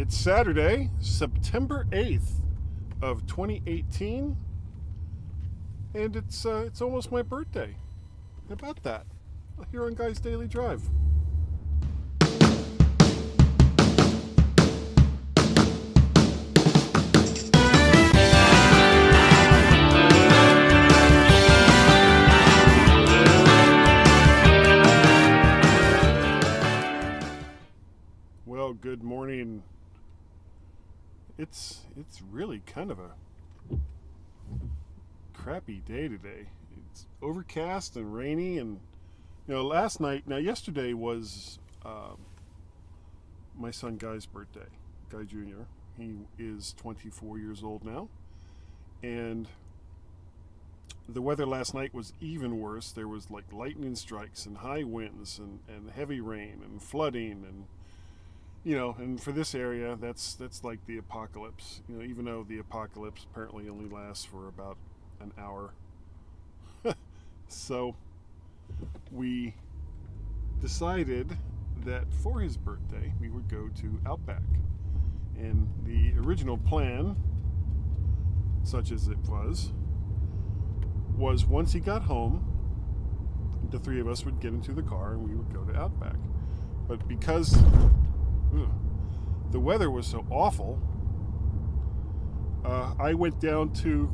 It's Saturday, September 8th of 2018, and it's almost my birthday. How about that? Here on Guy's Daily Drive. Well, good morning. It's really kind of a crappy day today. It's overcast and rainy, and yesterday was my son Guy's birthday. Guy Jr. He is 24 years old now, and the weather last night was even worse. There was like lightning strikes and high winds and heavy rain and flooding, and and for this area, that's like the apocalypse. Even though the apocalypse apparently only lasts for about an hour. So we decided that for his birthday, we would go to Outback. And the original plan, such as it was once he got home, the three of us would get into the car and we would go to Outback. But because the weather was so awful, I went down to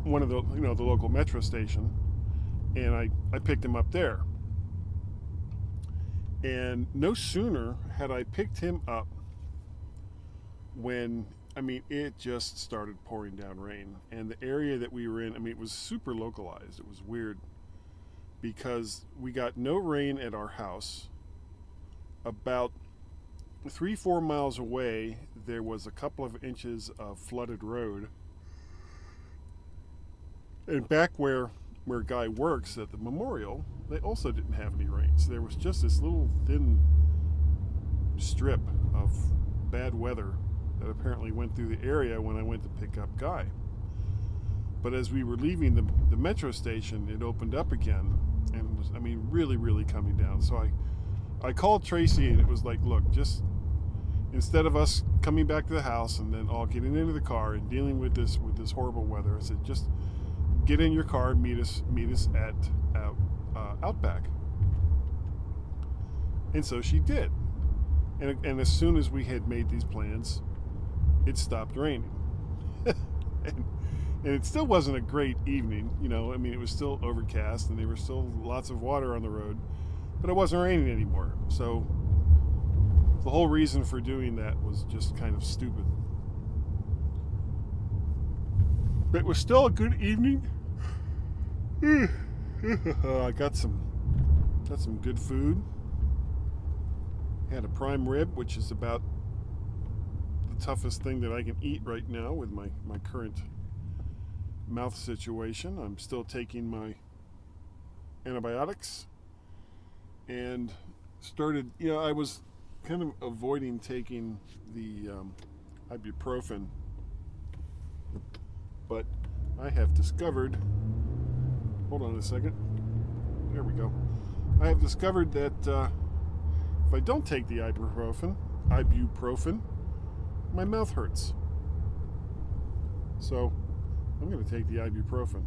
one of the local metro station, and I picked him up there. And no sooner had I picked him up when it just started pouring down rain. And the area that we were in, it was super localized. It was weird because we got no rain at our house. About 3-4 miles away, there was a couple of inches of flooded road. And back where Guy works at the memorial, they also didn't have any rain. So there was just this little thin strip of bad weather that apparently went through the area when I went to pick up Guy. But as we were leaving the metro station, it opened up again and was, really, really coming down. So I called Tracy, and it was like, look, just instead of us coming back to the house and then all getting into the car and dealing with this horrible weather, I said, just get in your car and meet us at Outback. And so she did. And as soon as we had made these plans, it stopped raining. and it still wasn't a great evening, it was still overcast and there was still lots of water on the road. But it wasn't raining anymore. So the whole reason for doing that was just kind of stupid. But it was still a good evening. I got some good food. Had a prime rib, which is about the toughest thing that I can eat right now with my current mouth situation. I'm still taking my antibiotics. And started, I was kind of avoiding taking the ibuprofen, but I have discovered, hold on a second, there we go. I have discovered that if I don't take the ibuprofen, my mouth hurts. So I'm going to take the ibuprofen.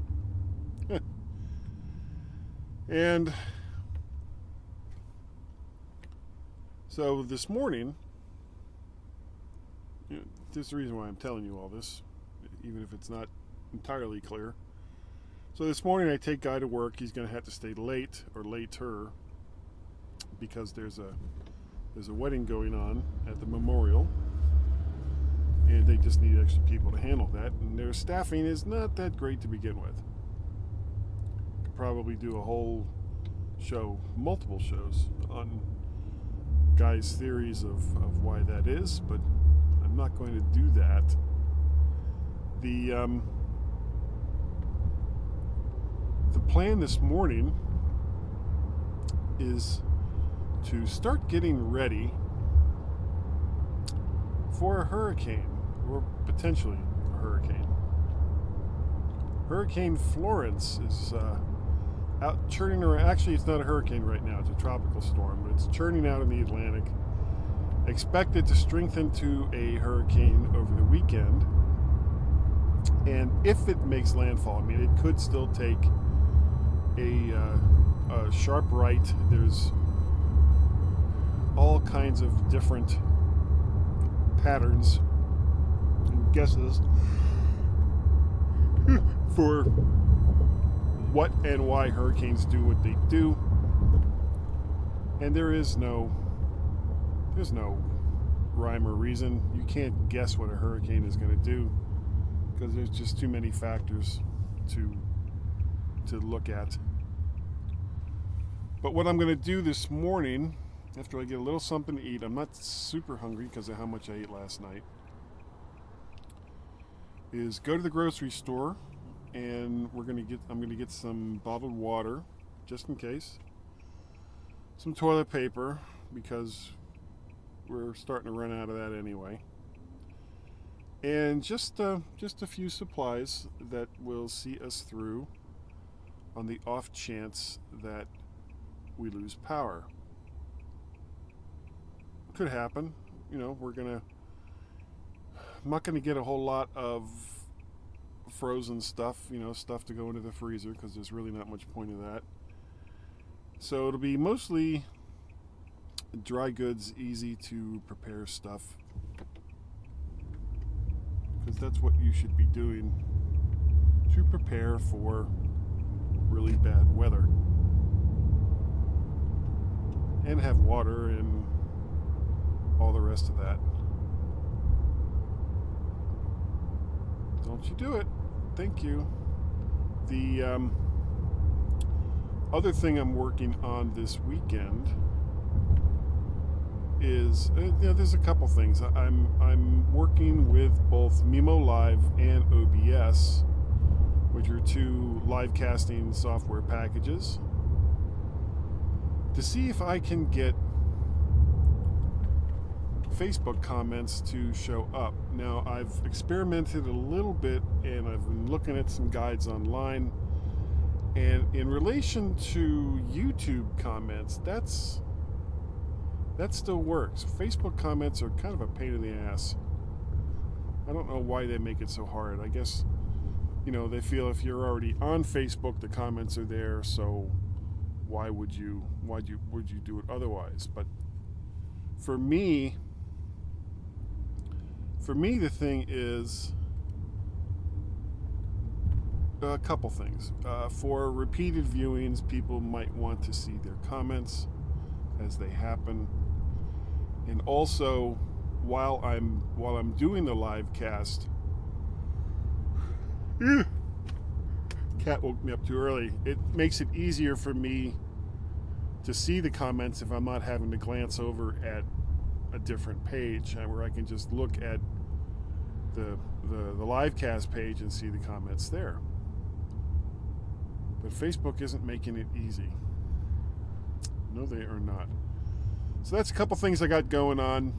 And so this morning, there's the reason why I'm telling you all this, even if it's not entirely clear. So this morning I take Guy to work. He's going to have to stay late or later because there's a wedding going on at the memorial, and they just need extra people to handle that. And their staffing is not that great to begin with. Could probably do a whole show, multiple shows on Guy's theories of why that is, but I'm not going to do that. The plan this morning is to start getting ready for a hurricane, or potentially a hurricane. Hurricane Florence is out churning around. Actually, it's not a hurricane right now. It's a tropical storm, but it's churning out in the Atlantic. expected to strengthen to a hurricane over the weekend. And if it makes landfall, I mean, it could still take a sharp right. There's all kinds of different patterns and guesses for what and why hurricanes do what they do. And there's no rhyme or reason. You can't guess what a hurricane is going to do because there's just too many factors to look at. But what I'm going to do this morning, after I get a little something to eat, I'm not super hungry because of how much I ate last night, is go to the grocery store, and I'm going to get some bottled water just in case, some toilet paper because we're starting to run out of that anyway, and just a few supplies that will see us through on the off chance that we lose power. Could happen. I'm not gonna get a whole lot of frozen stuff, stuff to go into the freezer, because there's really not much point in that. So it'll be mostly dry goods, easy to prepare stuff, because that's what you should be doing to prepare for really bad weather, and have water and all the rest of that. Don't you do it. Thank you. The other thing I'm working on this weekend is, there's a couple things. I'm working with both Mimo Live and OBS, which are two live casting software packages, to see if I can get Facebook comments to show up. Now, I've experimented a little bit, and I've been looking at some guides online, and in relation to YouTube comments, that still works. Facebook comments are kind of a pain in the ass. I don't know why they make it so hard. I guess, they feel if you're already on Facebook, the comments are there, so why would you do it otherwise? But for me, the thing is a couple things. For repeated viewings, people might want to see their comments as they happen, and also while I'm doing the live cast, cat woke me up too early. It makes it easier for me to see the comments if I'm not having to glance over at a different page, where I can just look at the live cast page and see the comments there. But Facebook isn't making it easy. No, they are not. So that's a couple things I got going on.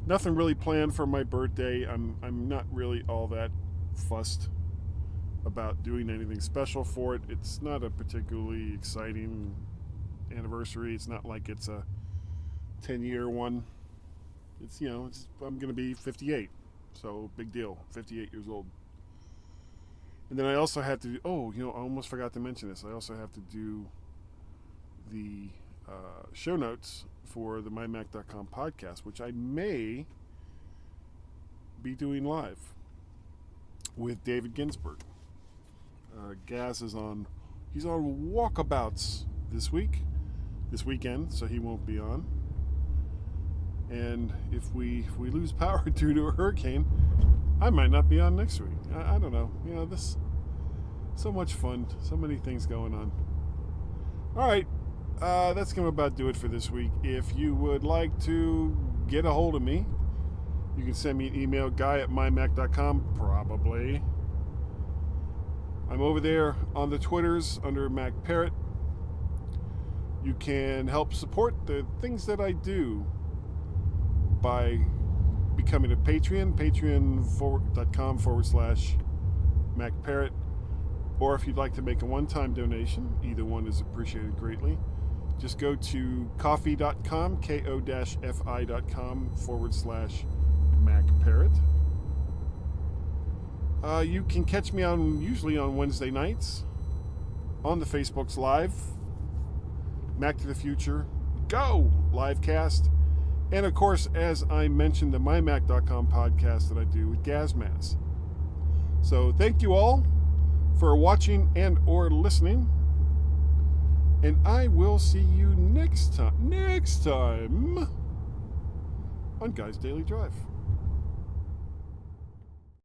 Nothing really planned for my birthday. I'm not really all that fussed about doing anything special for it. It's not a particularly exciting anniversary. It's not like it's a 10-year one. It's, I'm going to be 58. So big deal. 58 years old. And then I also have to, I almost forgot to mention this. I also have to do the show notes for the MyMac.com podcast, which I may be doing live with David Ginsburg. Gaz is he's on walkabouts this weekend, so he won't be on. And if we lose power due to a hurricane, I might not be on next week. I don't know. This so much fun, so many things going on. All right, that's going to about do it for this week. If you would like to get a hold of me, you can send me an email, guy@mymac.com, probably. I'm over there on the Twitters under Mac Parrot. You can help support the things that I do by becoming a Patreon, patreon.com/MacParrot. Or if you'd like to make a one-time donation, either one is appreciated greatly. Just go to ko-fi.com, ko-fi.com/MacParrot. You can catch me usually on Wednesday nights on the Facebook's Live, Mac to the Future, Go! Livecast. And of course, as I mentioned, the MyMac.com podcast that I do with Gazmaz. So thank you all for watching and or listening. And I will see you next time on Guy's Daily Drive.